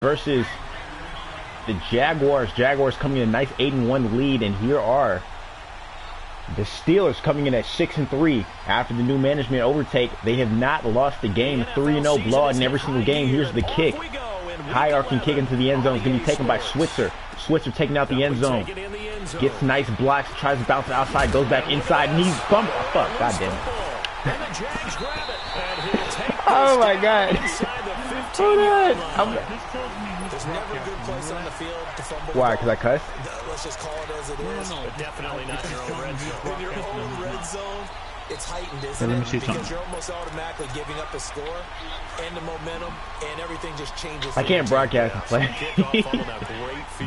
versus the Jaguars. Jaguars coming in a nice 8-1 lead, and here are the Steelers coming in at 6-3 after the new management overtake. They have not lost the game. 3-0 blowout in every single game. Here's the kick. High arcing kick into the end zone. It's going to be taken by Switzer. Switzer taking out the end zone. Gets nice blocks. Tries to bounce it outside. Goes back inside. And he's bumped. Oh, fuck. God damn it. Oh, my God. Hold on. There's never a good place on the field to fumble. Why? Because I cussed? Let's just call it as it is. No, definitely not your own red zone. In your own red zone, it's heightened, isn't it? Because you're almost automatically giving up a score and the momentum, and everything just changes. I can't broadcast and play.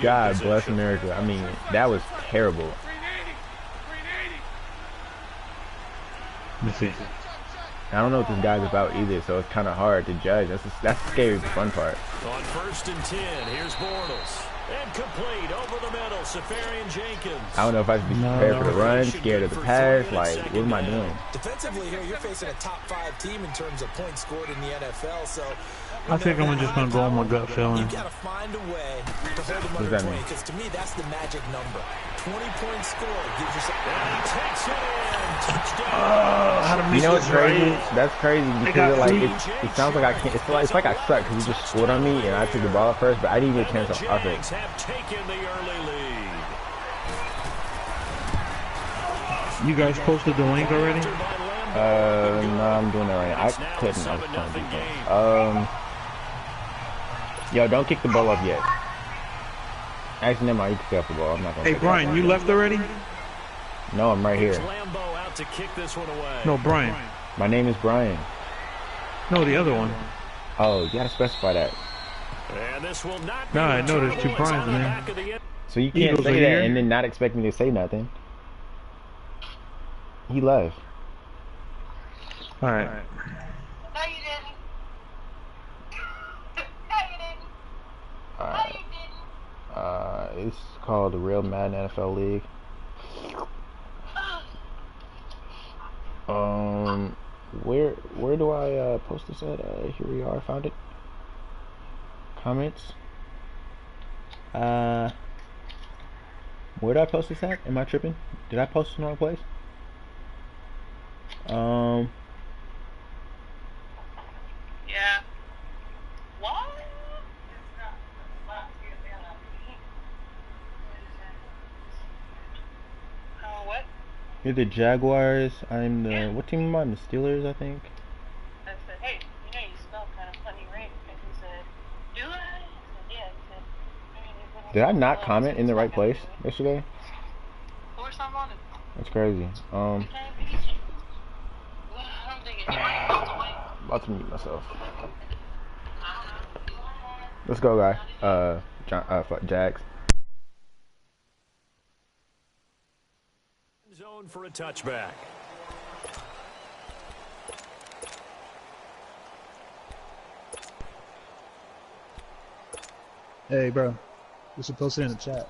God bless America. I mean, that was terrible. Let me see. I don't know what this guy's about either, so it's kind of hard to judge. That's the scary fun part. On 1st and 10, here's Bortles. And complete over the middle, Safarian Jenkins. I don't know if I should be prepared for the run, scared of the pass. Like, what am I doing? Defensively here, you're facing a top 5 team in terms of points scored in the NFL, so I think I'm just going to go on my gut feeling. You got to find a way to hold them under 20, because to me, that's the magic number. 20-point score gives you something. And he takes it in. Touchdown. You know what's crazy? That's crazy because it sounds like I can't. It's like I suck because he just scored on me and I took the ball at first, but I didn't even get a chance to off it. Have taken the early lead. You guys posted the link already? No, I'm doing that right now. I couldn't. I was trying to do that. Yo, don't kick the ball off yet. Actually, never mind. You can kick off the ball. I'm not gonna. Hey, Brian, you left already? No, I'm right here. Out to kick this one away. No, Brian. My name is Brian. No, the other one. Oh, you gotta specify that. And this will not no, I know there's 2 Brian's in there. So you can't say that and then not expect me to say nothing. He left. All right. No, you didn't. No, you didn't. No, you didn't. It's called the Real Madden NFL League. Where do I post this at? Here we are. Found it. Comments. Where did I post this at? Am I tripping? Did I post it in the wrong place? Yeah. What? What? You're the Jaguars. I'm the what team am I? I'm the Steelers, I think. I said, hey, you know you spelled kind of funny, right? And he said, do I? I said, yeah. He said, did I not comment in the right place yesterday? Or something on it. That's crazy. I'm thinking, About to mute myself. Let's go, guy. Jags. Zone for a touchback. Hey, bro. You should post it in the chat.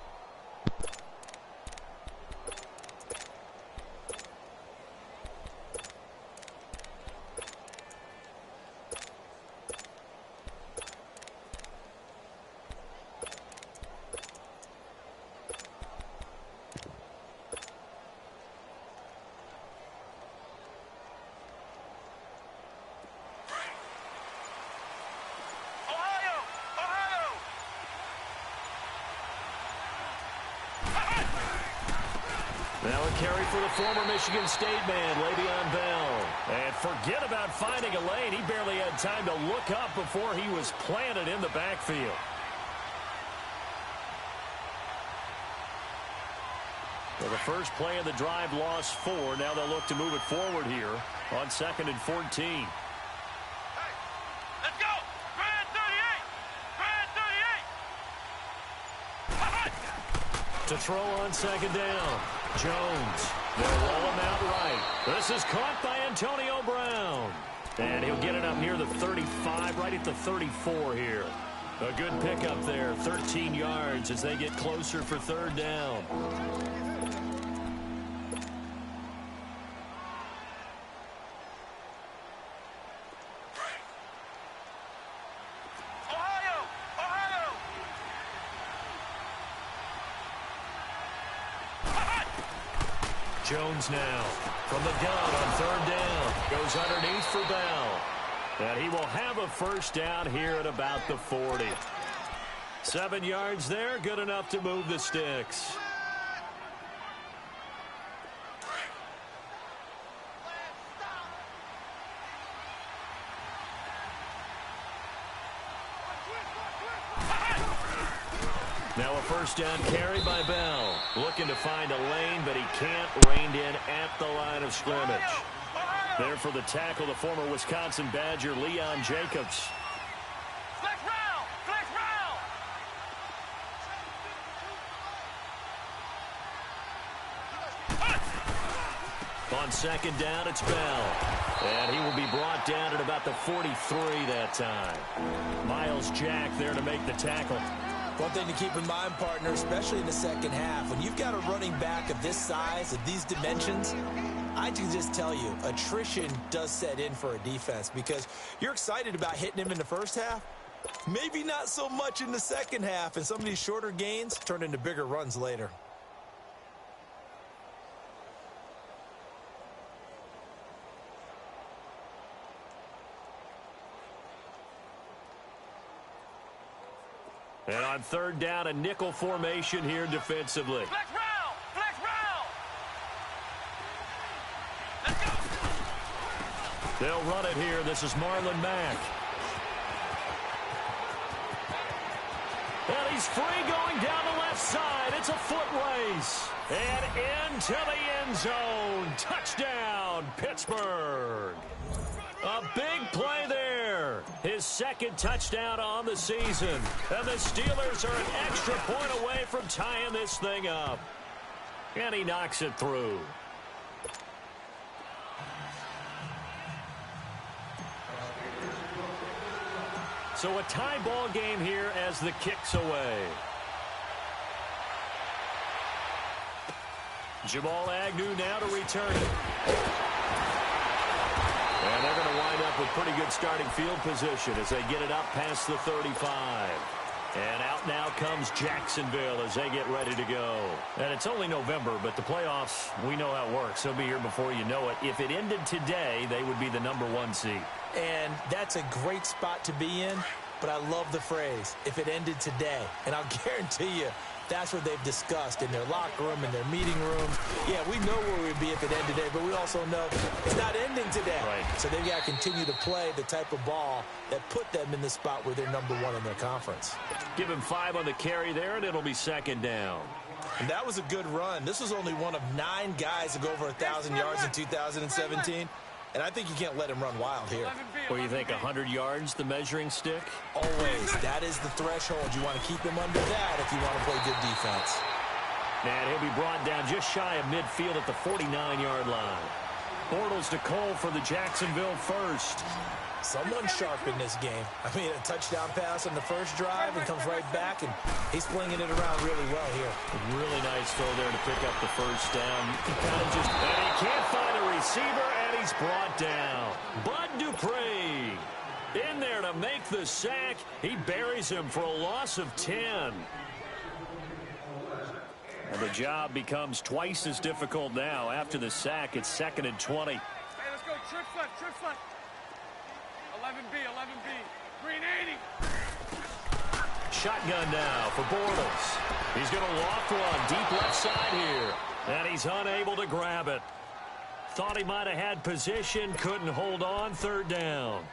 Now a carry for the former Michigan State man, Le'Veon Bell. And forget about finding a lane. He barely had time to look up before he was planted in the backfield. So the first play of the drive lost 4. Now they'll look to move it forward here on 2nd and 14. Let's go! Grand 38! Grand 38! To throw on 2nd down. Jones. They'll roll him out right. This is caught by Antonio Brown. And he'll get it up near the 35, right at the 34 here. A good pickup there, 13 yards as they get closer for 3rd down. Ohio! Ohio! Jones now from the gun on third down. Goes underneath for Bell. And he will have a first down here at about the 40. 7 yards there, good enough to move the sticks. Now a first down carry by Bell. Looking to find a lane, but he can't. Reined in at the line of scrimmage. There for the tackle, the former Wisconsin Badger, Leon Jacobs. Flex round! Flex round! On second down, it's Bell. And he will be brought down at about the 43 that time. Miles Jack there to make the tackle. One thing to keep in mind, partner, especially in the second half, when you've got a running back of this size, of these dimensions, I can just tell you, attrition does set in for a defense because you're excited about hitting him in the first half. Maybe not so much in the second half, and some of these shorter gains turn into bigger runs later. And on third down, a nickel formation here defensively. Flex round! Flex round! Let's go! They'll run it here. This is Marlon Mack. And he's free going down the left side. It's a foot race. And into the end zone. Touchdown, Pittsburgh. A big play there. His second touchdown on the season. And the Steelers are an extra point away from tying this thing up. And he knocks it through. So a tie ball game here as the kick's away. Jamal Agnew now to return it. And they're going to wind up with pretty good starting field position as they get it up past the 35. And out now comes Jacksonville as they get ready to go. And it's only November, but the playoffs, we know how it works. They'll be here before you know it. If it ended today, they would be the #1 seed. And that's a great spot to be in, but I love the phrase, if it ended today. And I'll guarantee you, that's what they've discussed in their locker room, in their meeting rooms. Yeah, we know where we'd be if it ended today, but we also know it's not ending today. Right. So they've got to continue to play the type of ball that put them in the spot where they're #1 in their conference. Give him 5 on the carry there, and it'll be second down. And that was a good run. This was only one of 9 guys to go over 1,000 yards in 2017. And I think you can't let him run wild here. What do you think, 100 yards, the measuring stick? Always. That is the threshold. You want to keep him under that if you want to play good defense. And he'll be brought down just shy of midfield at the 49-yard line. Bortles to Cole for the Jacksonville first. Someone sharp in this game. I mean, a touchdown pass on the first drive and comes right back, and he's flinging it around really well here. Really nice throw there to pick up the first down. And he can't find a receiver, and he's brought down. Bud Dupree in there to make the sack. He buries him for a loss of 10. And the job becomes twice as difficult now. After the sack, it's 2nd and 20. Hey, let's go. Trip front. 11B. Green 80. Shotgun now for Bortles. He's going to loft one deep left side here. And he's unable to grab it. Thought he might have had position, couldn't hold on, third down.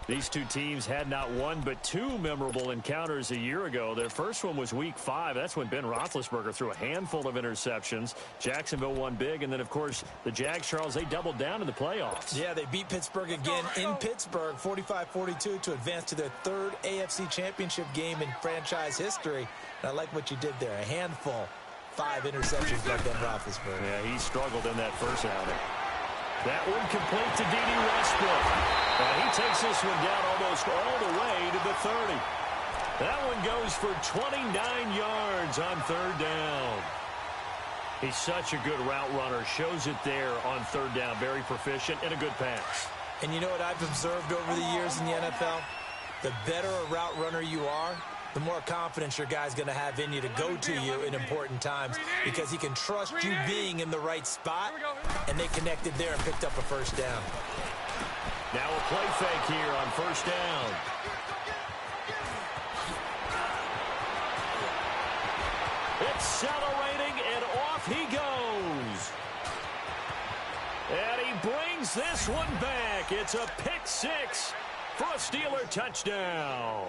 These two teams had not one but 2 memorable encounters a year ago. Their first one was week 5. That's when Ben Roethlisberger threw a handful of interceptions. Jacksonville won big. And then, of course, the Jags, Charles, they doubled down in the playoffs. Yeah, they beat Pittsburgh again in Pittsburgh, 45-42, to advance to their 3rd AFC championship game in franchise history. And I like what you did there. A handful. 5 interceptions by Ben Roethlisberger. Yeah, he struggled in that first outing. That one complete to D.D. Westbrook. And he takes this one down almost all the way to the 30. That one goes for 29 yards on third down. He's such a good route runner. Shows it there on third down. Very proficient and a good pass. And you know what I've observed over the years in the NFL? The better a route runner you are, the more confidence your guy's going to have in you to go to you in important times because he can trust you being in the right spot, and they connected there and picked up a first down. Now a play fake here on first down. Accelerating, and off he goes. And he brings this one back. It's a pick six for a Steeler touchdown.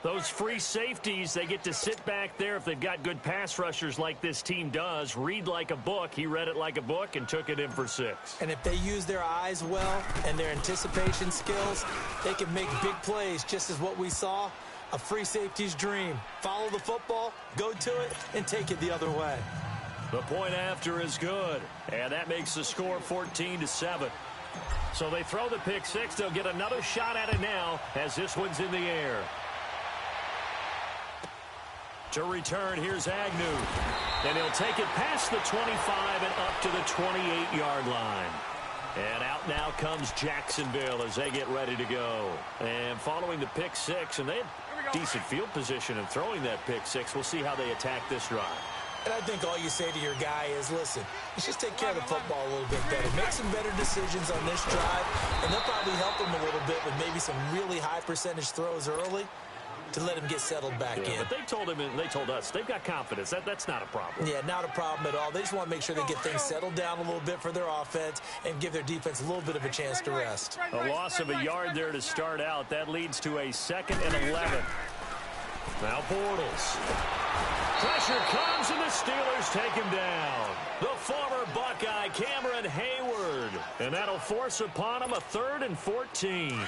Those free safeties, they get to sit back there if they've got good pass rushers like this team does. Read like a book. He read it like a book and took it in for 6. And if they use their eyes well and their anticipation skills, they can make big plays, just as what we saw. A free safety's dream. Follow the football, go to it, and take it the other way. The point after is good, and that makes the score 14-7. So they throw the pick six. They'll get another shot at it now as this one's in the air. To return, here's Agnew. And he'll take it past the 25 and up to the 28-yard line. And out now comes Jacksonville as they get ready to go. And following the pick six, and they had decent field position in throwing that pick six. We'll see how they attack this drive. And I think all you say to your guy is, listen, let's just take care of the football a little bit better. Make some better decisions on this drive, and they'll probably help him a little bit with maybe some really high percentage throws early to let him get settled back in. But they told him, and they told us, they've got confidence. That's not a problem. Yeah, not a problem at all. They just want to make sure they get things settled down a little bit for their offense and give their defense a little bit of a chance to rest. A loss of a yard there to start out. That leads to a 2nd and 11. Now Bortles. Pressure comes, and the Steelers take him down. The former Buckeye, Cameron Hayward. And that'll force upon him a 3rd and 14.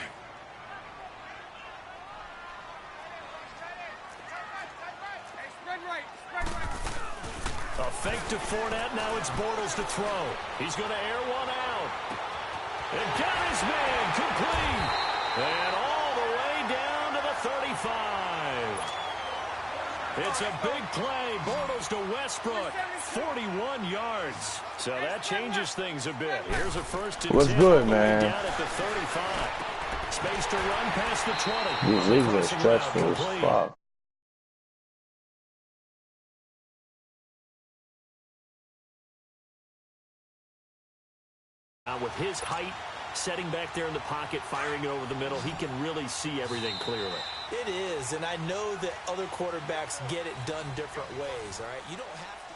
A fake to Fournette. Now it's Bortles to throw. He's going to air one out. And got his man complete. And all the way down to the 35. It's a big play. Bortles to Westbrook. 41 yards. So that changes things a bit. Here's a 1st and 10. What's good, man? Down at the 35. Space to run past the 20. These leagues are stressful as fuck. With his height, setting back there in the pocket, firing it over the middle, he can really see everything clearly. It is, and I know that other quarterbacks get it done different ways, all right? You don't have to.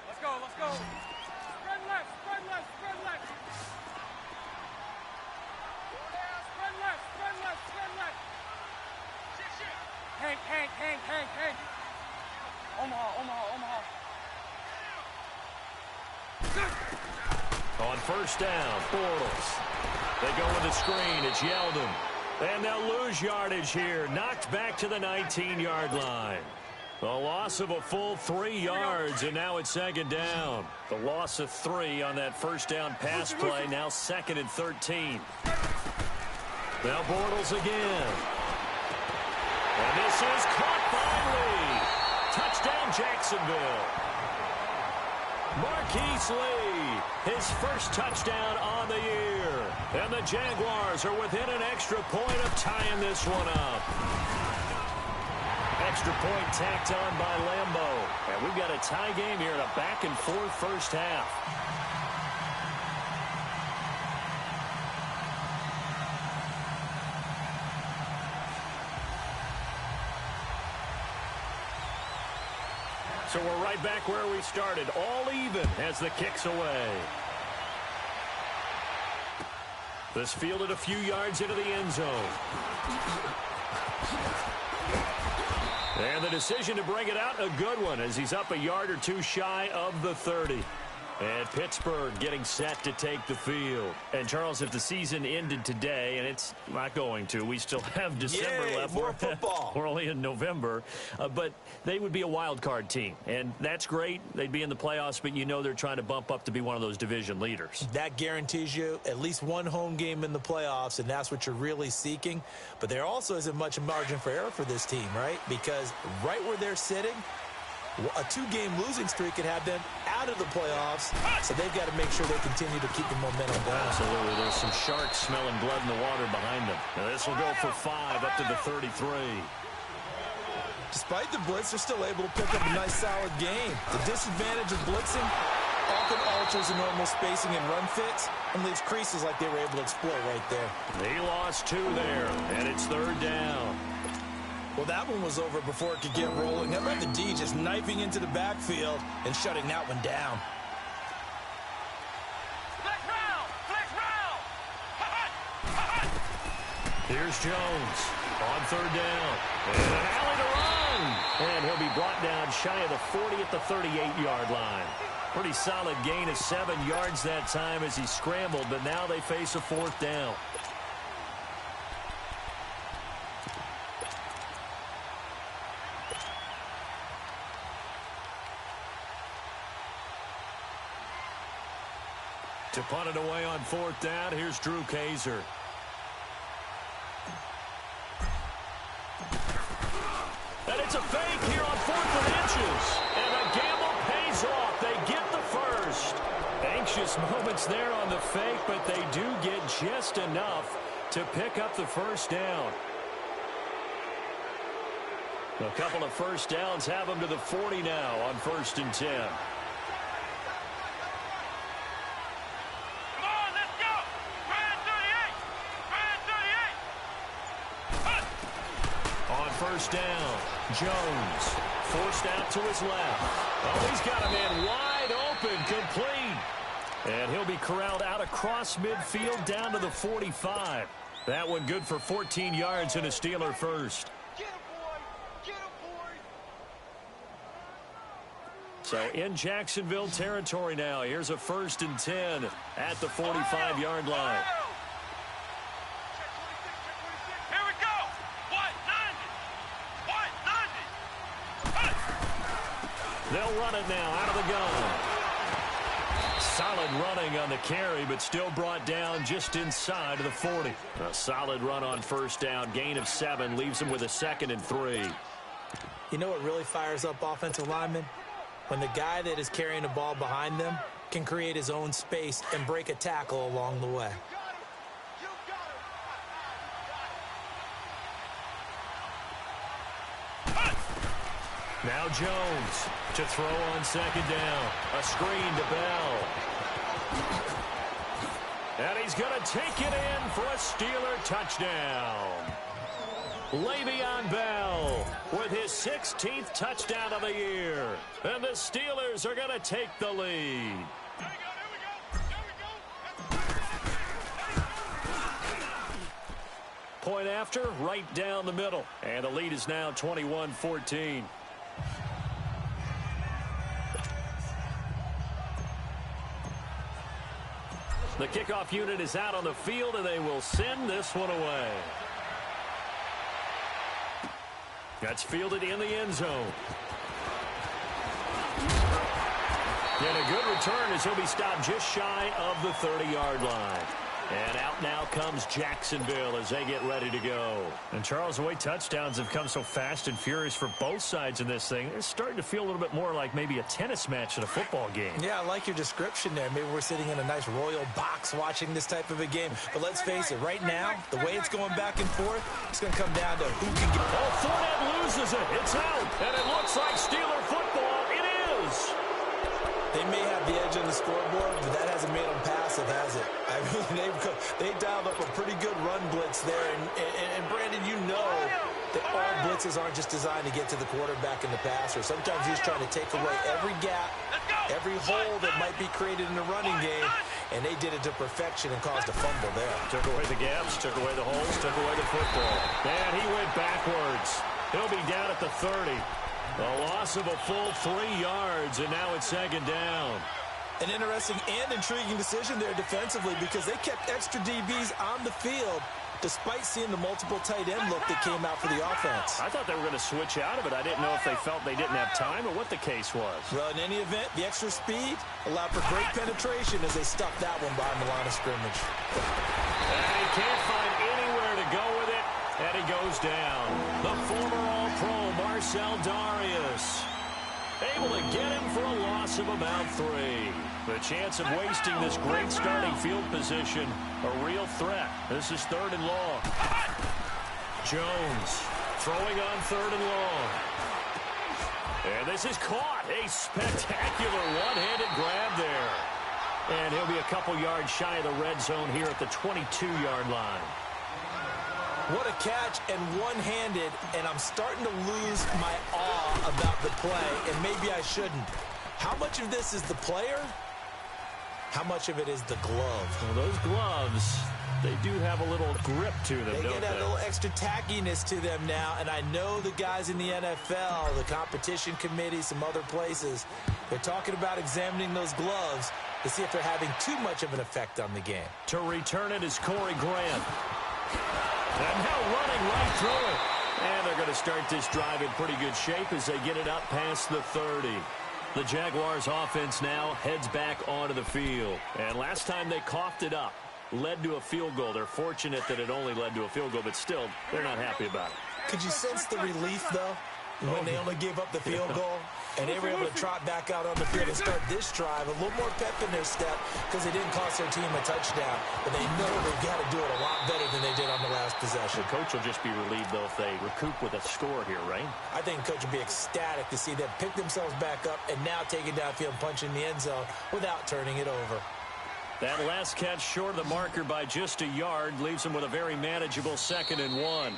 Let's go, let's go. Spread left, spread left, spread left. Spread left, spread left, spread left. Hank. Omaha. On first down, Bortles. They go with the screen. It's Yeldon. And they'll lose yardage here. Knocked back to the 19-yard line. A loss of a full 3 yards, and now it's 2nd down. The loss of 3 on that first down pass play. Now 2nd and 13. Now Bortles again. And this is caught by Lee. Touchdown, Jacksonville. Marquise Lee, his first touchdown on the year. And the Jaguars are within an extra point of tying this one up. Extra point tacked on by Lambeau. And we've got a tie game here in a back-and-forth first half. So we're right back where we started, all even as the kick's away. This fielded a few yards into the end zone. And the decision to bring it out, a good one, as he's up a yard or two shy of the 30. And Pittsburgh getting set to take the field. And, Charles, if the season ended today, and it's not going to, we still have December left. More football. We're only in November. But they would be a wild card team. And that's great. They'd be in the playoffs, but you know they're trying to bump up to be one of those division leaders. That guarantees you at least one home game in the playoffs, and that's what you're really seeking. But there also isn't much margin for error for this team, right? Because right where they're sitting, A 2-game losing streak could have them out of the playoffs, so they've got to make sure they continue to keep the momentum going. Absolutely. There's some sharks smelling blood in the water behind them. Now this will go for 5 up to the 33. Despite the blitz, they're still able to pick up a nice, solid game. The disadvantage of blitzing often alters the normal spacing and run fits and leaves creases like they were able to exploit right there. He lost 2 there, and it's 3rd down. Well, that one was over before it could get rolling. How about the D just knifing into the backfield and shutting that one down? Flex round! Flex round! Here's Jones on 3rd down. And an alley to run. And he'll be brought down shy of the 40 at the 38-yard line. Pretty solid gain of 7 yards that time as he scrambled, but now they face a 4th down. To punt it away on 4th down, here's Drew Kaiser. And it's a fake here on 4th and inches. And the gamble pays off. They get the first. Anxious moments there on the fake, but they do get just enough to pick up the first down. A couple of first downs have them to the 40 now on 1st and 10. First down, Jones forced out to his left. Oh, he's got a man wide open, complete. And he'll be corralled out across midfield down to the 45. That one good for 14 yards and a Steeler first. Get him, boy! Get him, boy! So in Jacksonville territory now. Here's a 1st and 10 at the 45-yard line. They'll run it now out of the gun. Solid running on the carry, but still brought down just inside of the 40. A solid run on 1st down. Gain of 7 leaves them with a 2nd and 3. You know what really fires up offensive linemen? When the guy that is carrying the ball behind them can create his own space and break a tackle along the way. Now Jones to throw on 2nd down. A screen to Bell. And he's going to take it in for a Steeler touchdown. Le'Veon Bell with his 16th touchdown of the year. And the Steelers are going to take the lead. Point after, right down the middle. And the lead is now 21-14. The kickoff unit is out on the field, and they will send this one away. That's fielded in the end zone. And a good return as he'll be stopped just shy of the 30-yard line. And out now comes Jacksonville as they get ready to go. And Charles, the way touchdowns have come so fast and furious for both sides in this thing, it's starting to feel a little bit more like maybe a tennis match in a football game. Yeah, I like your description there. Maybe we're sitting in a nice royal box watching this type of a game. But let's face it, right now, the way it's going back and forth, it's going to come down to who can get... Oh, Fournette loses it. It's out. And it looks like Steeler football. It is. They may have the edge on the scoreboard, but that hasn't made them passive, has it? I mean, they dialed up a pretty good run blitz there. And Brandon, you know that all blitzes aren't just designed to get to the quarterback and the passer. Sometimes he's trying to take away every gap, every hole that might be created in the running game, and they did it to perfection and caused a fumble there. Took away the gaps, took away the holes, took away the football. And he went backwards. He'll be down at the 30. A loss of a full 3 yards, and now it's 2nd down. An interesting and intriguing decision there defensively because they kept extra DBs on the field despite seeing the multiple tight end look that came out for the offense. I thought they were going to switch out of it. I didn't know if they felt they didn't have time or what the case was. Well, in any event, the extra speed allowed for great penetration as they stuffed that one behind the line of scrimmage. And he can't find anywhere to go with it, and he goes down. The former All-Pro Marcel Darius. Able to get him for a loss of about 3. The chance of wasting this great starting field position, a real threat. This is 3rd and long. Jones throwing on 3rd and long. And this is caught. A spectacular one-handed grab there. And he'll be a couple yards shy of the red zone here at the 22-yard line. What a catch, and one-handed, and I'm starting to lose my awe about the play, and maybe I shouldn't. How much of this is the player? How much of it is the glove? Well, those gloves, they do have a little grip to them, They don't get they? a little extra tackiness to them now, and I know the guys in the NFL, the competition committee, some other places, they're talking about examining those gloves to see if they're having too much of an effect on the game. To return it is Corey Grant. And now running right through it. And they're going to start this drive in pretty good shape as they get it up past the 30. The Jaguars offense now heads back onto the field. And last time they coughed it up, led to a field goal. They're fortunate that it only led to a field goal, but still, they're not happy about it. Could you sense the relief, though, when they only gave up the field goal? And they were able to trot back out on the field and start this drive. A little more pep in their step because they didn't cost their team a touchdown. But they know they've got to do it a lot better than they did on the last possession. The coach will just be relieved, though, if they recoup with a score here, right? I think the coach will be ecstatic to see them pick themselves back up and now take it downfield and punch in the end zone without turning it over. That last catch short of the marker by just a yard leaves them with a very manageable 2nd and 1.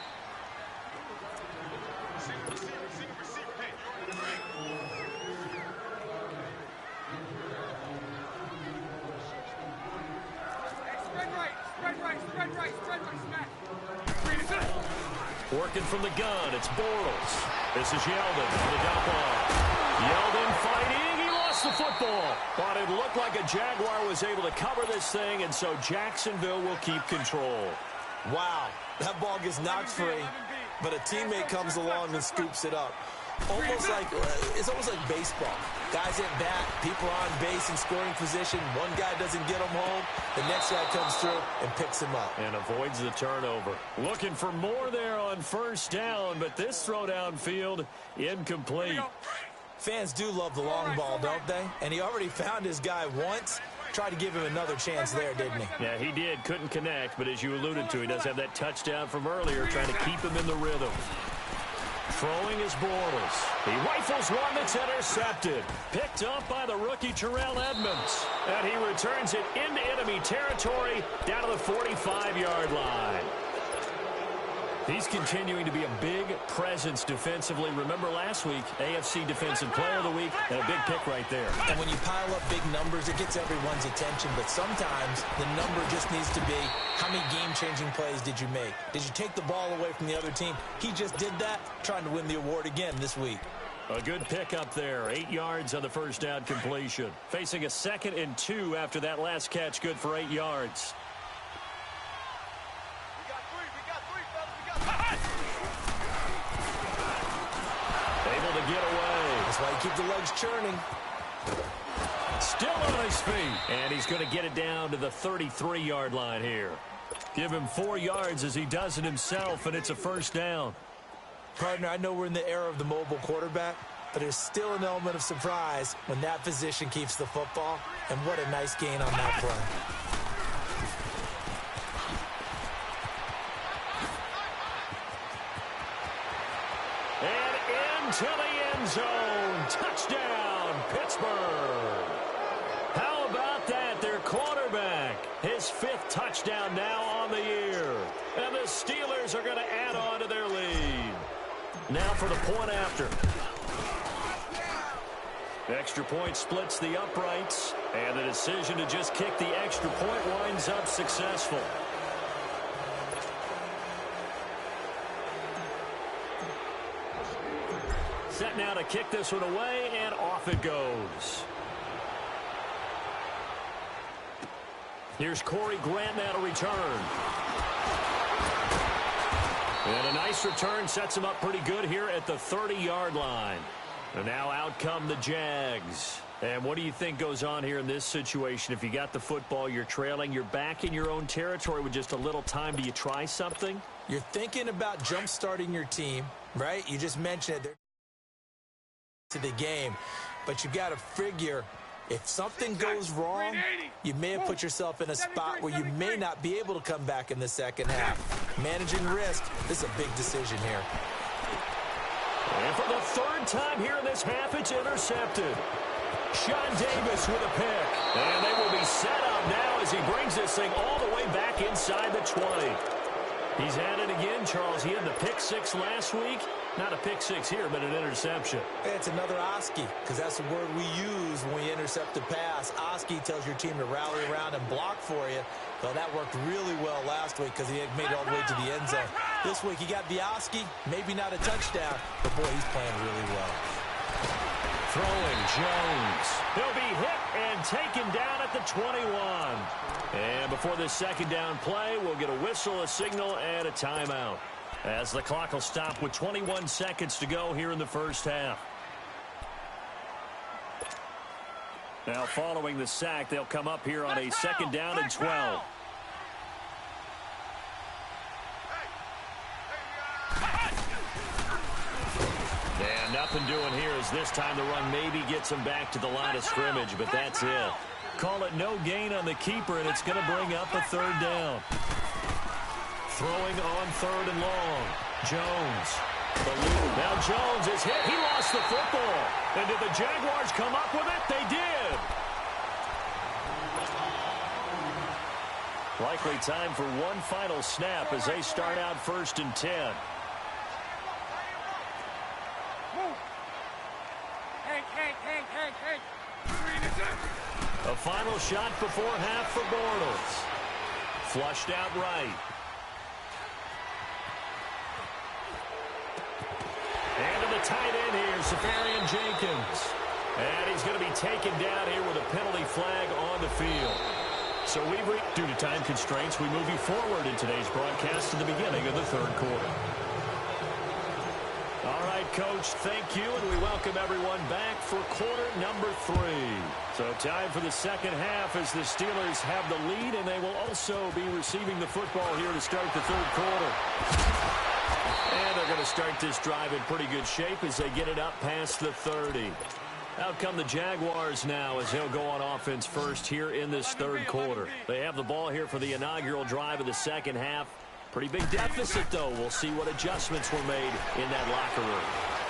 Working from the gun, it's Bortles. This is Yeldon for the dump off. Yeldon fighting, he lost the football. But it looked like a Jaguar was able to cover this thing, and so Jacksonville will keep control. Wow, that ball gets knocked free, but a teammate comes along and scoops it up. It's almost like baseball. Guys at bat, people are on base in scoring position. One guy doesn't get him home. The next guy comes through and picks him up. And avoids the turnover. Looking for more there on 1st down, but this throw downfield incomplete. Fans do love the long ball, don't they? And he already found his guy once. Tried to give him another chance there, didn't he? Yeah, he did. Couldn't connect, but as you alluded to, he does have that touchdown from earlier, trying to keep him in the rhythm. Throwing is Bortles. He rifles one that's intercepted. Picked up by the rookie Terrell Edmonds. And he returns it into enemy territory down to the 45-yard line. He's continuing to be a big presence defensively. Remember last week, AFC Defensive Player of the Week, and a big pick right there. And when you pile up big numbers, it gets everyone's attention. But sometimes the number just needs to be, how many game-changing plays did you make? Did you take the ball away from the other team? He just did that, trying to win the award again this week. A good pick up there. 8 yards on the 1st down completion. Facing a 2nd and 2 after that last catch, good for 8 yards. Able to get away. That's why you keep the legs churning. Still on his feet. And he's going to get it down to the 33-yard line here. Give him 4 yards as he does it himself, and it's a 1st down. Partner, I know we're in the era of the mobile quarterback, but there's still an element of surprise when that position keeps the football. And what a nice gain on that play. To the end zone. Touchdown, Pittsburgh. How about that? Their quarterback. His 5th touchdown now on the year. And the Steelers are going to add on to their lead. Now for the point after. Extra point splits the uprights. And the decision to just kick the extra point winds up successful. Set now to kick this one away, and off it goes. Here's Corey Grant now to return. And a nice return sets him up pretty good here at the 30-yard line. And now out come the Jags. And what do you think goes on here in this situation? If you got the football, you're trailing, you're back in your own territory with just a little time. Do you try something? You're thinking about jump-starting your team, right? You just mentioned it. to the game. But you got to figure, if something goes wrong, you may have put yourself in a spot where you may not be able to come back in the second half. Managing risk, this is a big decision here. And for the third time here in this half, it's intercepted. Sean Davis with a pick. And they will be set up now as he brings this thing all the way back inside the 20. He's at it again, Charles. He had the pick 6 last week. Not a pick 6 here, but an interception. It's another Oski, because that's the word we use when we intercept a pass. Oski tells your team to rally around and block for you. Well, that worked really well last week because he had made it all the way to the end zone. This week he got the Oski, maybe not a touchdown, but boy, he's playing really well. Throwing Jones. He'll be hit and taken down at the 21. And before this second down play, we'll get a whistle, a signal, and a timeout, as the clock will stop with 21 seconds to go here in the first half. Now, following the sack, they'll come up here on a second down and 12. And nothing doing here as this time the run maybe gets him back to the line of scrimmage, but that's it. Call it no gain on the keeper, and it's going to bring up a third down. Throwing on third and long. Jones. Now Jones is hit. He lost the football. And did the Jaguars come up with it? They did. Likely time for one final snap as they start out 1st and 10. A final shot before half for Bortles. Flushed out right. And to the tight end here, Safarian Jenkins. And he's going to be taken down here with a penalty flag on the field. So due to time constraints, we move you forward in today's broadcast to the beginning of the third quarter. All right, Coach, thank you, and we welcome everyone back for quarter number 3. So time for the second half as the Steelers have the lead, and they will also be receiving the football here to start the third quarter. And they're going to start this drive in pretty good shape as they get it up past the 30. Out come the Jaguars now as he'll go on offense first here in this third quarter. They have the ball here for the inaugural drive of the second half. Pretty big deficit, though. We'll see what adjustments were made in that locker room.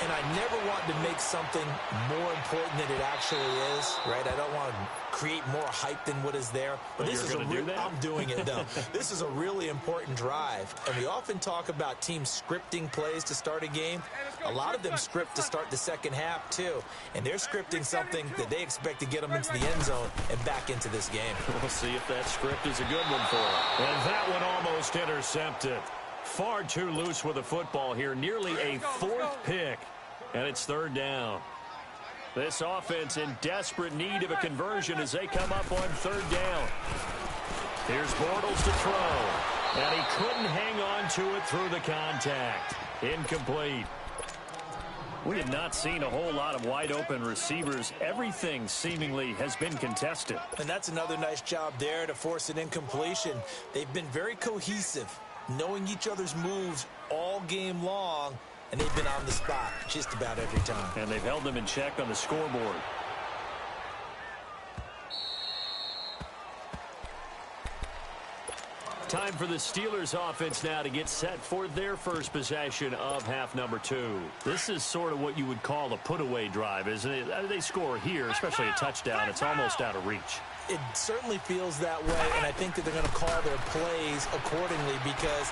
And I never want to make something more important than it actually is, right? I don't want to create more hype than what is there. But this is I'm doing it, though. This is a really important drive. And we often talk about teams scripting plays to start a game. A lot of them script to start the second half, too. And they're scripting something that they expect to get them into the end zone and back into this game. We'll see if that script is a good one for them. And that one almost intercepted. Far too loose with the football here. Nearly a 4th pick. And it's third down. This offense in desperate need of a conversion as they come up on third down. Here's Bortles to throw. And he couldn't hang on to it through the contact. Incomplete. We have not seen a whole lot of wide open receivers. Everything seemingly has been contested. And that's another nice job there to force an incompletion. They've been very cohesive, knowing each other's moves all game long. And they've been on the spot just about every time. And they've held them in check on the scoreboard. Time for the Steelers offense now to get set for their first possession of half number 2. This is sort of what you would call a put-away drive, isn't it? They score here, especially a touchdown. It's almost out of reach. It certainly feels that way, and I think that they're going to call their plays accordingly because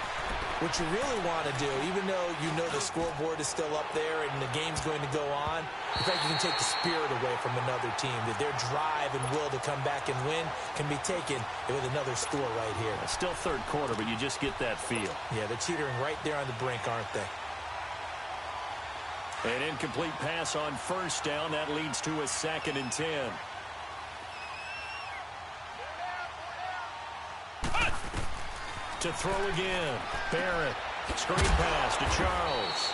what you really want to do, even though you know the scoreboard is still up there and the game's going to go on, in fact, you can take the spirit away from another team, that their drive and will to come back and win can be taken with another score right here. It's still third quarter, but you just get that feel. Yeah, they're teetering right there on the brink, aren't they? An incomplete pass on first down. That leads to a 2nd and 10. To throw again. Barrett. Screen pass to Charles.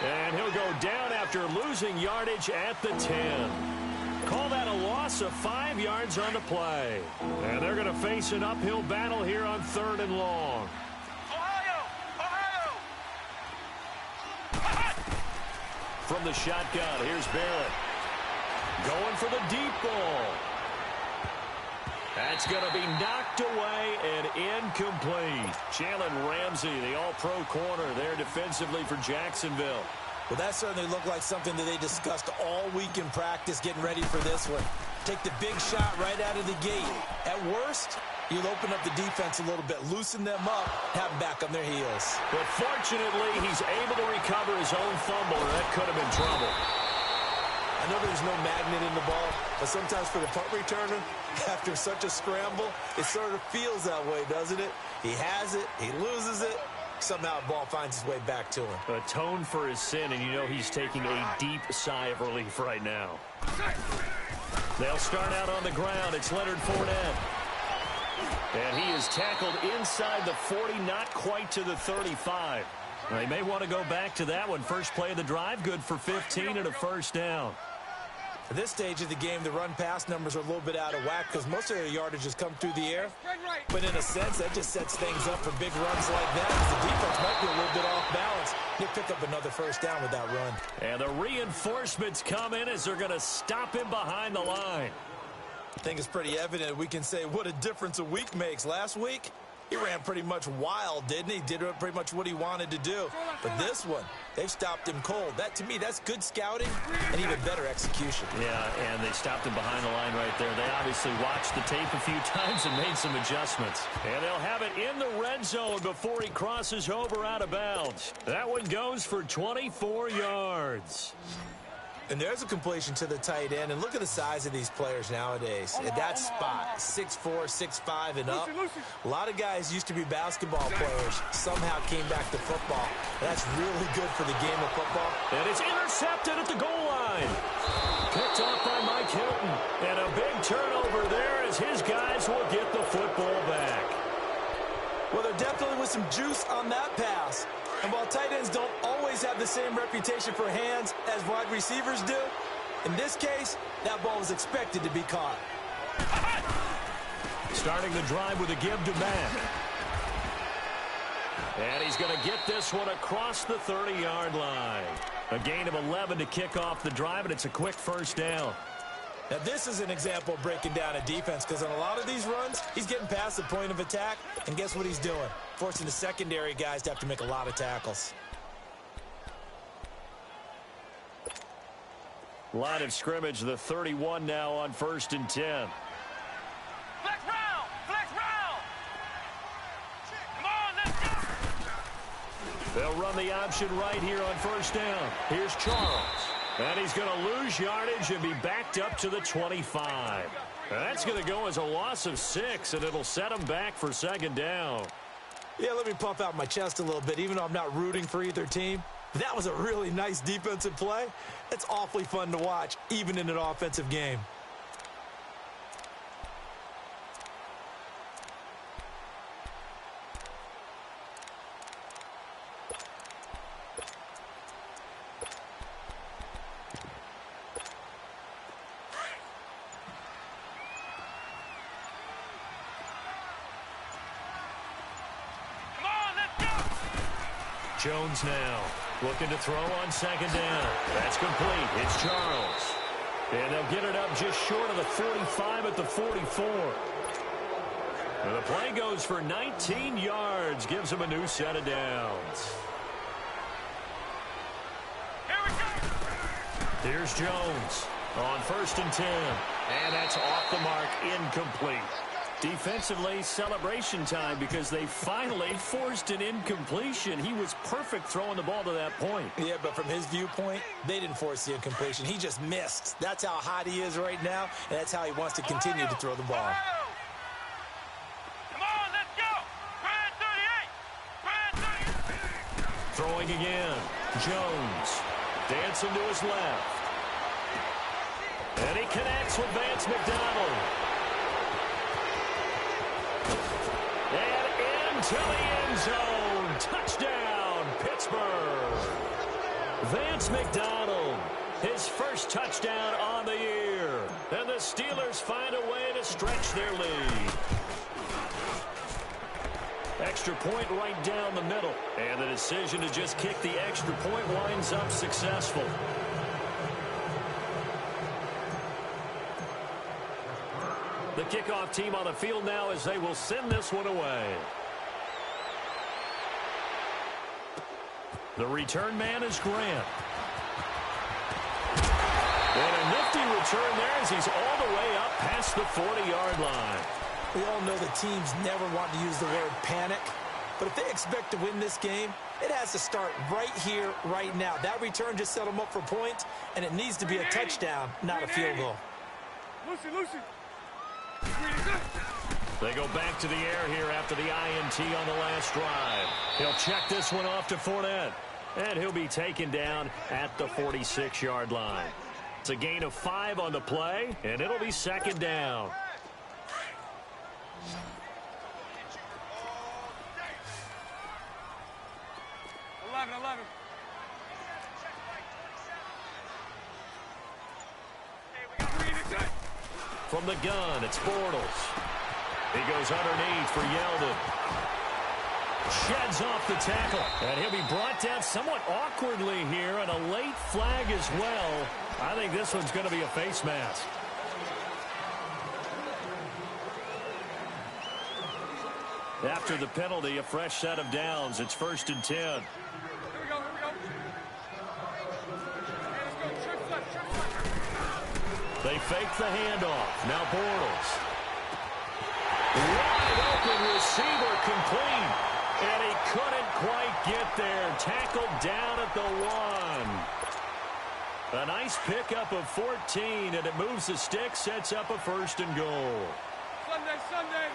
And he'll go down after losing yardage at the 10. Call that a loss of 5 yards on the play. And they're going to face an uphill battle here on third and long. from the shotgun. Here's Barrett. Going for the deep ball. That's going to be knocked away and incomplete. Jalen Ramsey, the all-pro corner there defensively for Jacksonville. Well, that certainly looked like something that they discussed all week in practice, getting ready for this one. Take the big shot right out of the gate. At worst, you'll open up the defense a little bit, loosen them up, have them back on their heels. But fortunately, he's able to recover his own fumble, and that could have been trouble. I know there's no magnet in the ball, but sometimes for the punt returner, after such a scramble, it sort of feels that way, doesn't it? He has it, he loses it, somehow the ball finds its way back to him. Atone for his sin, and you know he's taking a deep sigh of relief right now. They'll start out on the ground. It's Leonard Fournette. And he is tackled inside the 40, not quite to the 35. They may want to go back to that one. First play of the drive, good for 15 and a first down. At this stage of the game, the run-pass numbers are a little bit out of whack because most of their yardage has come through the air. But in a sense, that just sets things up for big runs like that because the defense might be a little bit off balance. He'll pick up another first down with that run. And the reinforcements come in as they're going to stop him behind the line. I think it's pretty evident we can say what a difference a week makes. Last week, he ran pretty much wild, didn't he? Did pretty much what he wanted to do. But this one, they've stopped him cold. That, to me, that's good scouting and even better execution. Yeah, and they stopped him behind the line right there. They obviously watched the tape a few times and made some adjustments. And they'll have it in the red zone before he crosses over out of bounds. That one goes for 24 yards. And there's a completion to the tight end. And look at the size of these players nowadays. At that spot, 6'4", 6'5", and up. A lot of guys used to be basketball players. Somehow came back to football. That's really good for the game of football. And it's intercepted at the goal line. Picked off by Mike Hilton. And a big turnover there as his guys will get the football back. Well, there definitely was some juice on that pass. And while tight ends don't always have the same reputation for hands as wide receivers do, in this case, that ball was expected to be caught. Starting the drive with a give to Matt. And he's going to get this one across the 30-yard line. A gain of 11 to kick off the drive, and it's a quick first down. Now, this is an example of breaking down a defense because on a lot of these runs, he's getting past the point of attack, and guess what he's doing? Forcing the secondary guys to have to make a lot of tackles. Line of scrimmage, the 31 now on 1st and 10. Flex round! Flex round! Come on, let's go! They'll run the option right here on 1st down. Here's Charles. And he's going to lose yardage and be backed up to the 25. That's going to go as a loss of 6, and it'll set him back for 2nd down. Yeah, let me puff out my chest a little bit, even though I'm not rooting for either team. That was a really nice defensive play. It's awfully fun to watch, even in an offensive game. Jones now looking to throw on 2nd down. That's complete. It's Charles. And they'll get it up just short of the 45 at the 44. And the play goes for 19 yards. Gives them a new set of downs. Here we go! Here's Jones on 1st and 10. And that's off the mark, incomplete. Defensively, celebration time because they finally forced an incompletion. He was perfect throwing the ball to that point. Yeah, but from his viewpoint, they didn't force the incompletion. He just missed. That's how hot he is right now, and that's how he wants to continue to throw the ball. Come on, let's go! Brand 38! Brand 38! Throwing again. Jones dancing to his left. And he connects with Vance McDonald. And into the end zone. Touchdown, Pittsburgh. Vance McDonald, his first touchdown on the year. And the Steelers find a way to stretch their lead. Extra point right down the middle. And the decision to just kick the extra point winds up successful. kickoff team on the field now as they will send this one away. The return man is Grant. And a nifty return there as he's all the way up past the 40-yard line. We all know the teams never want to use the word panic, but if they expect to win this game, it has to start right here, right now. That return just set them up for points, and it needs to be a touchdown, not a field goal. Lucy. They go back to the air here after the INT on the last drive. He'll check this one off to Fournette, and he'll be taken down at the 46-yard line. It's a gain of 5 on the play, and it'll be second down. From the gun, it's Bortles. He goes underneath for Yeldon. Sheds off the tackle. And he'll be brought down somewhat awkwardly here, and a late flag as well. I think this one's going to be a face mask. After the penalty, a fresh set of downs. It's 1st and 10. Here we go. They fake the handoff. Now Bortles. Wide open receiver complete. And he couldn't quite get there. Tackled down at the 1. A nice pickup of 14, and it moves the stick, sets up a 1st and goal. Sunday.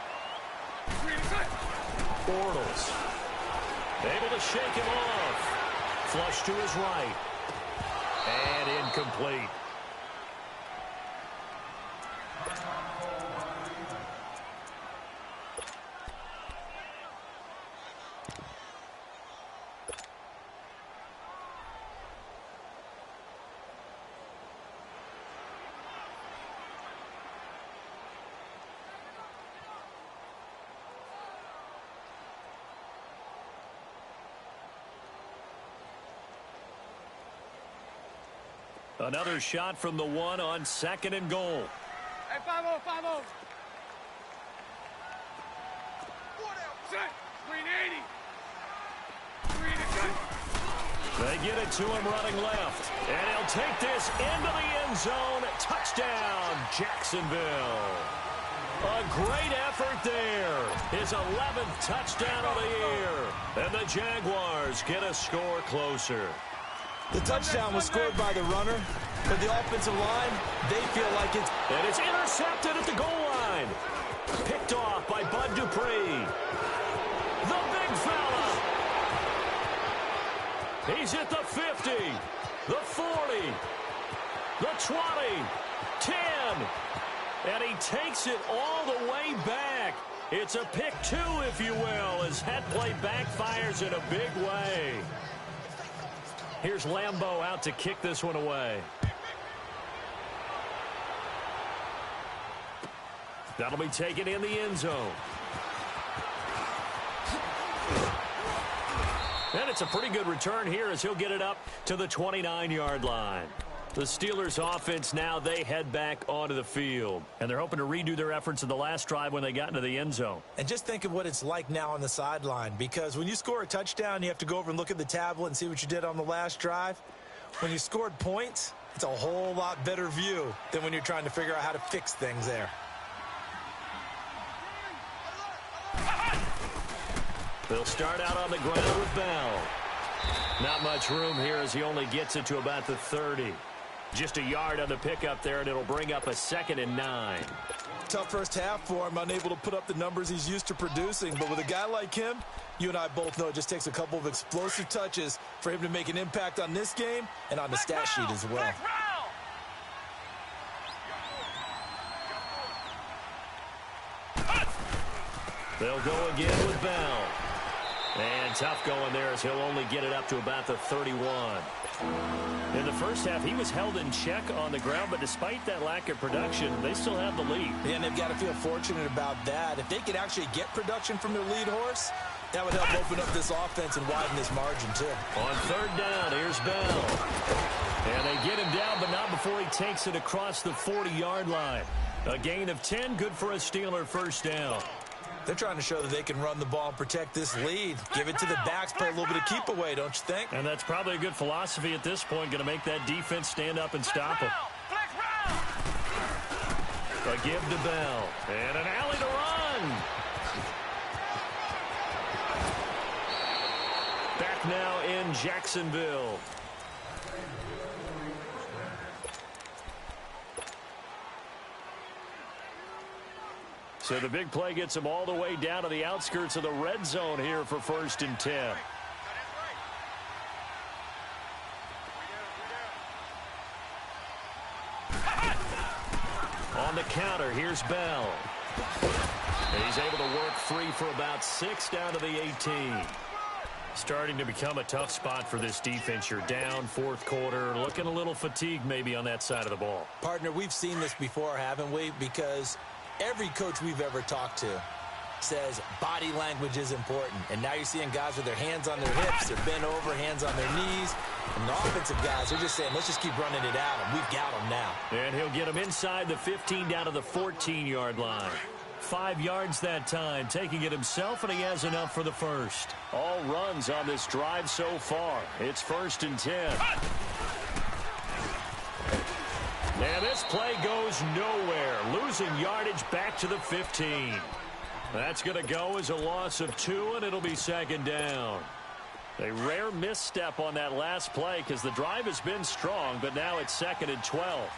Bortles. Able to shake him off. Flush to his right. And incomplete. Another shot from the 1 on 2nd and goal. Hey, 5-0. Set. 380. They get it to him running left. And he'll take this into the end zone. Touchdown, Jacksonville. A great effort there. His 11th touchdown of the year. And the Jaguars get a score closer. The touchdown was scored by the runner, but the offensive line, they feel like it's... And it's intercepted at the goal line. Picked off by Bud Dupree. The big fella. He's at the 50, the 40, the 20, 10. And he takes it all the way back. It's a pick 2, if you will, as that play backfires in a big way. Here's Lambeau out to kick this one away. That'll be taken in the end zone. And it's a pretty good return here as he'll get it up to the 29-yard line. The Steelers offense now, they head back onto the field. And they're hoping to redo their efforts in the last drive when they got into the end zone. And just think of what it's like now on the sideline, because when you score a touchdown, you have to go over and look at the tablet and see what you did on the last drive. When you scored points, it's a whole lot better view than when you're trying to figure out how to fix things there. They'll start out on the ground with Bell. Not much room here as he only gets it to about the 30. Just a yard on the pickup there, and it'll bring up a 2nd and 9. Tough first half for him, unable to put up the numbers he's used to producing. But with a guy like him, you and I both know it just takes a couple of explosive touches for him to make an impact on this game and on the stat sheet as well. They'll go again with Bell. And tough going there as he'll only get it up to about the 31. In the first half, he was held in check on the ground, but despite that lack of production, they still have the lead. And they've got to feel fortunate about that. If they could actually get production from their lead horse, that would help open up this offense and widen this margin, too. On 3rd down, here's Bell. And they get him down, but not before he takes it across the 40-yard line. A gain of 10, good for a Steeler first down. They're trying to show that they can run the ball and protect this lead. Give it to the backs, play a little bit of keep away, don't you think? And that's probably a good philosophy at this point, going to make that defense stand up and stop them. A give to Bell. And an alley to run. Back now in Jacksonville. So the big play gets them all the way down to the outskirts of the red zone here for 1st and 10. On the counter, here's Bell. And he's able to work free for about 6 down to the 18. Starting to become a tough spot for this defense. You're down 4th quarter, looking a little fatigued maybe on that side of the ball. Partner, we've seen this before, haven't we? Because every coach we've ever talked to says body language is important. And now you're seeing guys with their hands on their hips, they're bent over, hands on their knees. And the offensive guys, they're just saying, let's just keep running it out, and we've got them now. And he'll get them inside the 15 down to the 14-yard line. 5 yards that time, taking it himself, and he has enough for the first. All runs on this drive so far. It's 1st and 10. And this play goes nowhere. Losing yardage back to the 15. That's going to go as a loss of 2, and it'll be 2nd down. A rare misstep on that last play because the drive has been strong, but now it's 2nd and 12.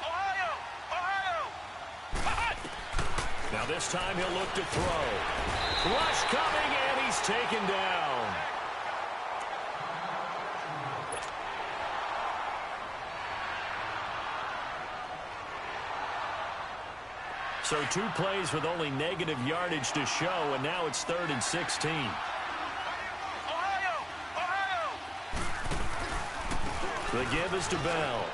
Now this time he'll look to throw. Rush coming, and he's taken down. So 2 plays with only negative yardage to show, and now it's 3rd and 16. The give is to Bell.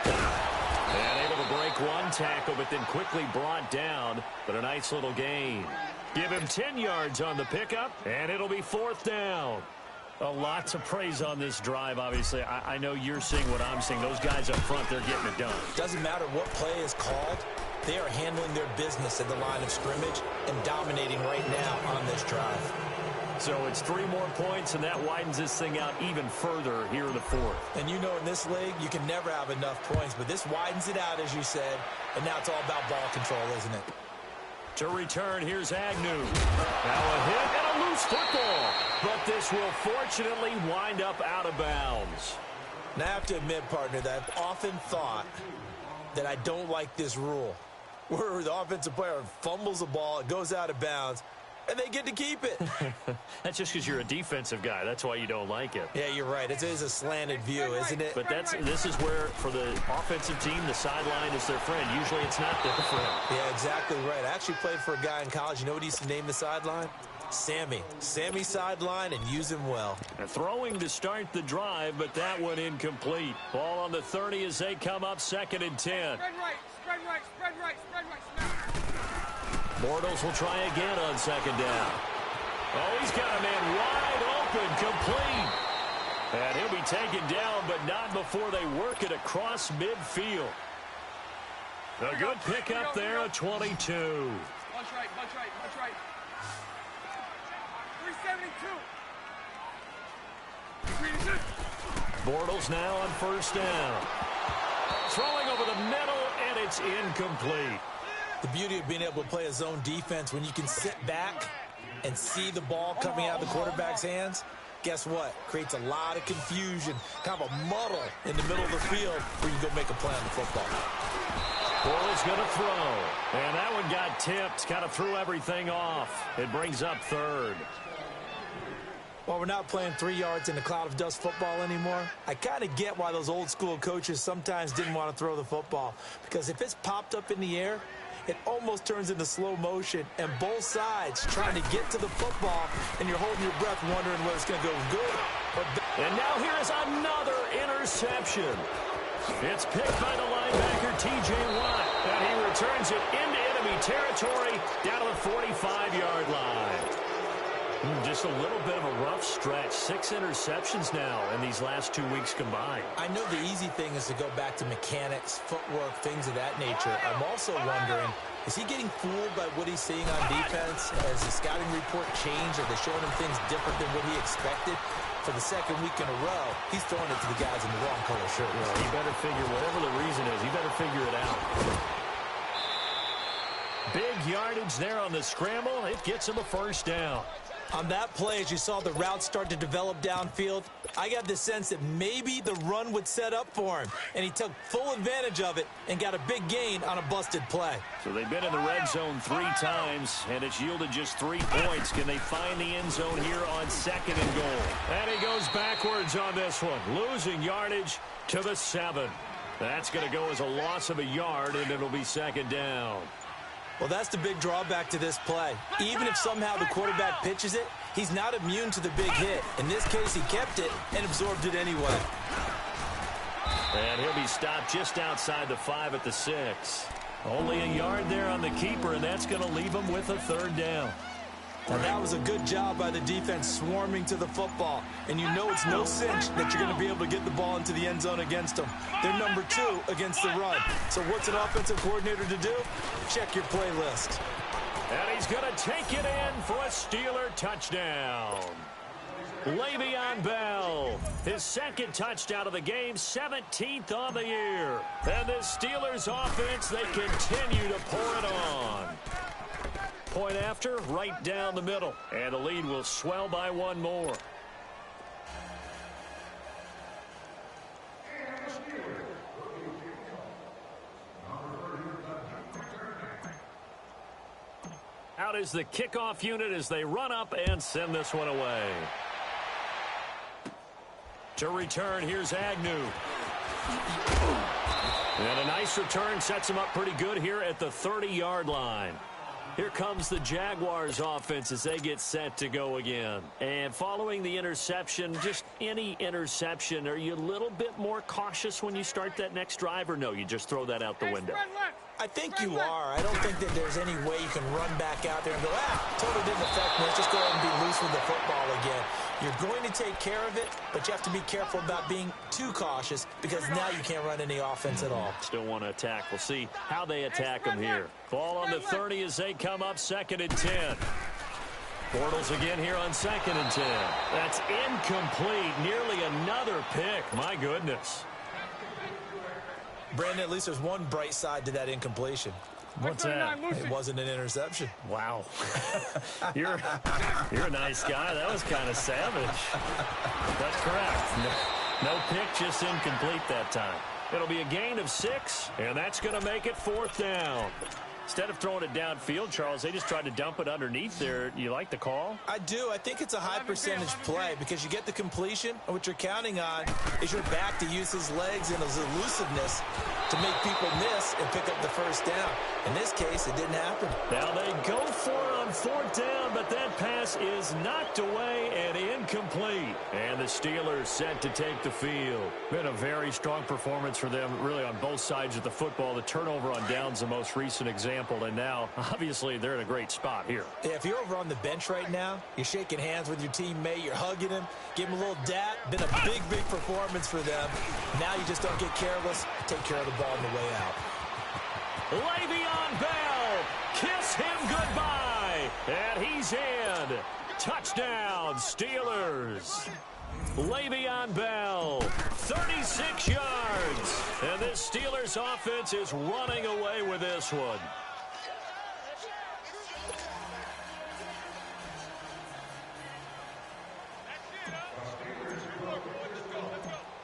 And able to break one tackle, but then quickly brought down. But a nice little gain. Give him 10 yards on the pickup, and it'll be 4th down. A lot to praise on this drive, obviously. I know you're seeing what I'm seeing. Those guys up front, they're getting it done. Doesn't matter what play is called. They are handling their business at the line of scrimmage and dominating right now on this drive. So it's 3 more points, and that widens this thing out even further here in the 4th. And you know in this league, you can never have enough points, but this widens it out, as you said, and now it's all about ball control, isn't it? To return, here's Agnew. Now a hit and a loose football. But this will fortunately wind up out of bounds. Now I have to admit, partner, that I've often thought that I don't like this rule, where the offensive player fumbles the ball, it goes out of bounds, and they get to keep it. That's just because you're a defensive guy. That's why you don't like it. Yeah, you're right. It is a slanted view, isn't it? But this is where, for the offensive team, the sideline is their friend. Usually it's not their friend. Yeah, exactly right. I actually played for a guy in college. You know what he used to name the sideline? Sammy. Sammy sideline, and use him well. And throwing to start the drive, but that one incomplete. Ball on the 30 as they come up 2nd and 10. Spread right, spread right, spread right, spread right. Snap. Bortles will try again on 2nd down. Oh, he's got a man wide open, complete. And he'll be taken down, but not before they work it across midfield. A good pickup there at 22. Bunch right, bunch right, bunch right. 372. Bortles now on 1st down. Throwing over the middle, and it's incomplete. The beauty of being able to play a zone defense when you can sit back and see the ball coming out of the quarterback's hands, guess what? Creates a lot of confusion, kind of a muddle in the middle of the field where you can go make a play on the football. Bortles going to throw. And that one got tipped, kind of threw everything off. It brings up 3rd. While we're not playing 3 yards in a cloud of dust football anymore, I kind of get why those old school coaches sometimes didn't want to throw the football. Because if it's popped up in the air, it almost turns into slow motion, and both sides trying to get to the football, and you're holding your breath wondering whether it's going to go good or bad. And now here is another interception. It's picked by the linebacker, T.J. Watt, and he returns it into enemy territory down to the 45-yard line. Just a little bit of a rough stretch. 6 interceptions now in these last 2 weeks combined. I know the easy thing is to go back to mechanics, footwork, things of that nature. I'm also wondering, is he getting fooled by what he's seeing on defense? Has the scouting report changed? Are they showing him things different than what he expected? For the second week in a row, he's throwing it to the guys in the wrong color shirt. Yeah, he better figure, whatever the reason is, he better figure it out. Big yardage there on the scramble. It gets him a first down. On that play, as you saw the route start to develop downfield, I got the sense that maybe the run would set up for him, and he took full advantage of it and got a big gain on a busted play. So they've been in the red zone 3 times, and it's yielded just 3 points. Can they find the end zone here on 2nd and goal? And he goes backwards on this one, losing yardage to the 7. That's going to go as a loss of a yard, and it'll be 2nd down. Well, that's the big drawback to this play. Even if somehow the quarterback pitches it, he's not immune to the big hit. In this case, he kept it and absorbed it anyway. And he'll be stopped just outside the 5 at the 6. Only a yard there on the keeper, and that's going to leave him with a 3rd down. Now, that was a good job by the defense swarming to the football. And you know it's no cinch that you're going to be able to get the ball into the end zone against them. They're number 2 against the run. So what's an offensive coordinator to do? Check your playlist. And he's going to take it in for a Steeler touchdown. Le'Veon Bell, his 2nd touchdown of the game, 17th on the year. And the Steelers offense, they continue to pour it on. Point after, right down the middle. And the lead will swell by 1 more. Out is the kickoff unit as they run up and send this one away. To return, here's Agnew. And a nice return sets him up pretty good here at the 30-yard line. Here comes the Jaguars offense as they get set to go again. And following the interception, just any interception, are you a little bit more cautious when you start that next drive, or no, you just throw that out the window? I think you are. I don't think that there's any way you can run back out there and go, totally didn't affect me. Let's just go ahead and be loose with the football again. You're going to take care of it, but you have to be careful about being too cautious because now you can't run any offense at all. Still want to attack. We'll see how they attack them here. Ball on the 30 as they come up 2nd and 10. Bortles again here on 2nd and 10. That's incomplete. Nearly another pick. My goodness. Brandon, at least there's one bright side to that incompletion. What's that? It wasn't an interception. Wow. You're a nice guy. That was kind of savage. That's correct. No pick, just incomplete that time. It'll be a gain of 6, and that's going to make it 4th down. Instead of throwing it downfield, Charles, they just tried to dump it underneath there. You like the call? I do. I think it's a high percentage play because you get the completion, and what you're counting on is your back to use his legs and his elusiveness to make people miss and pick up the first down. In this case, it didn't happen. Now they go for it on 4th down, but that pass is knocked away and incomplete. And the Steelers set to take the field. Been a very strong performance for them, really, on both sides of the football. The turnover on downs, the most recent example. And now, obviously, they're in a great spot here. Yeah, if you're over on the bench right now, you're shaking hands with your teammate, you're hugging him, give him a little dap. Been a big, big performance for them. Now you just don't get careless. Take care of the ball on the way out. Le'Veon Bell, kiss him goodbye. And he's in. Touchdown, Steelers. Le'Veon Bell, 36 yards. And this Steelers offense is running away with this one.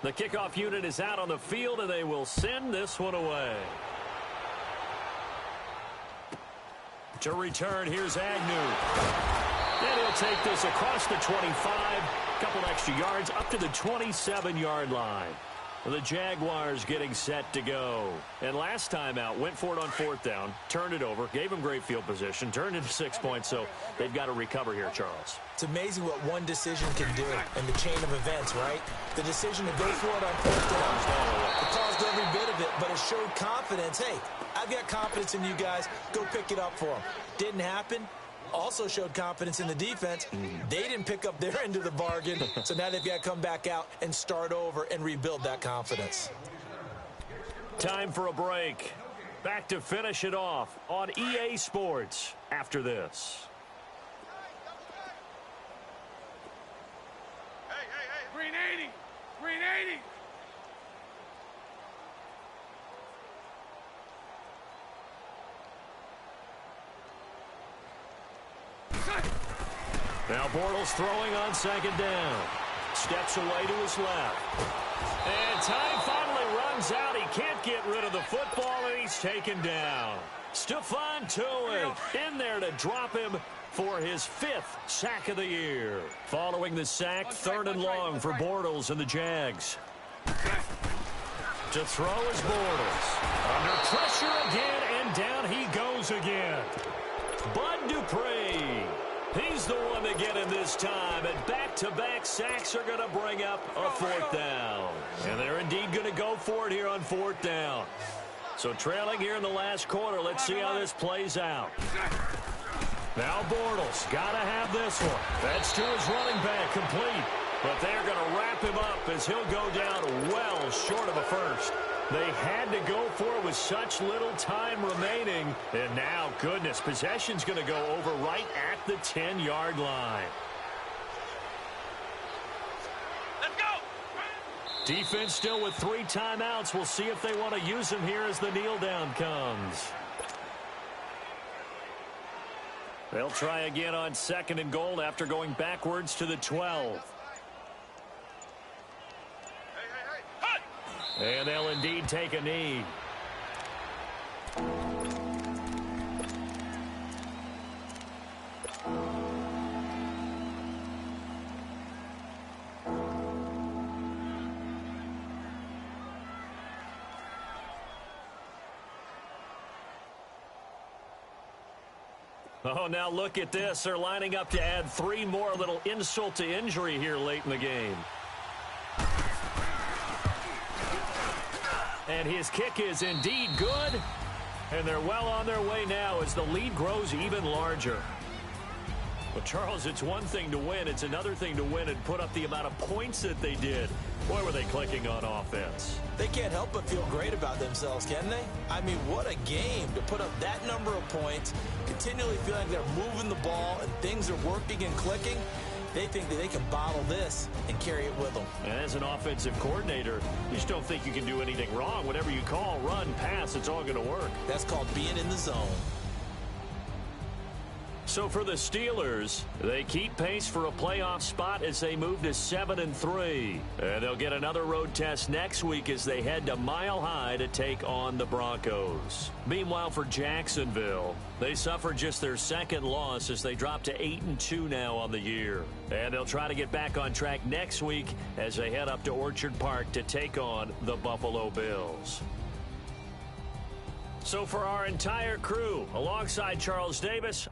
The kickoff unit is out on the field, and they will send this one away. To return, here's Agnew. And he'll take this across the 25, couple extra yards, up to the 27-yard line. The Jaguars getting set to go. And last time out, went for it on 4th down, turned it over, gave them great field position, turned into 6 points, so they've got to recover here, Charles. It's amazing what one decision can do in the chain of events, right? The decision to go for it on 4th down, it caused every bit of it, but it showed confidence. Hey, I've got confidence in you guys. Go pick it up for them. Didn't happen. also showed confidence in the defense. They didn't pick up their end of the bargain, so now they've got to come back out and start over and rebuild that confidence. Time for a break. Back to finish it off on EA Sports after this. Green 80! Green 80! Now Bortles throwing on second down. Steps away to his left. And time finally runs out. He can't get rid of the football, and he's taken down. Stephon Tuitt in there to drop him for his 5th sack of the year. Following the sack, 3rd and long for Bortles and the Jags. To throw is Bortles. Under pressure again, and down he goes again. Bud Dupree. He's the one to get him this time, and back-to-back sacks are going to bring up a 4th down. And they're indeed going to go for it here on 4th down. So trailing here in the last quarter, let's see how this plays out. Now Bortles, got to have this one. That's to his running back, complete. But they're going to wrap him up as he'll go down well short of a first. They had to go for it with such little time remaining. And now, goodness, possession's going to go over right at the 10-yard line. Let's go! Defense still with 3 timeouts. We'll see if they want to use them here as the kneel down comes. They'll try again on 2nd and goal after going backwards to the 12. And they'll indeed take a knee. Oh, now look at this. They're lining up to add 3 more, little insult to injury here late in the game. And his kick is indeed good. And they're well on their way now as the lead grows even larger. Well, Charles, it's one thing to win. It's another thing to win and put up the amount of points that they did. Boy, were they clicking on offense. They can't help but feel great about themselves, can they? I mean, what a game to put up that number of points, continually feel like they're moving the ball and things are working and clicking. They think that they can bottle this and carry it with them. And as an offensive coordinator, you just don't think you can do anything wrong. Whatever you call, run, pass, it's all going to work. That's called being in the zone. So for the Steelers, they keep pace for a playoff spot as they move to 7-3. And they'll get another road test next week as they head to Mile High to take on the Broncos. Meanwhile, for Jacksonville, they suffered just their 2nd loss as they drop to 8-2 now on the year. And they'll try to get back on track next week as they head up to Orchard Park to take on the Buffalo Bills. So for our entire crew, alongside Charles Davis,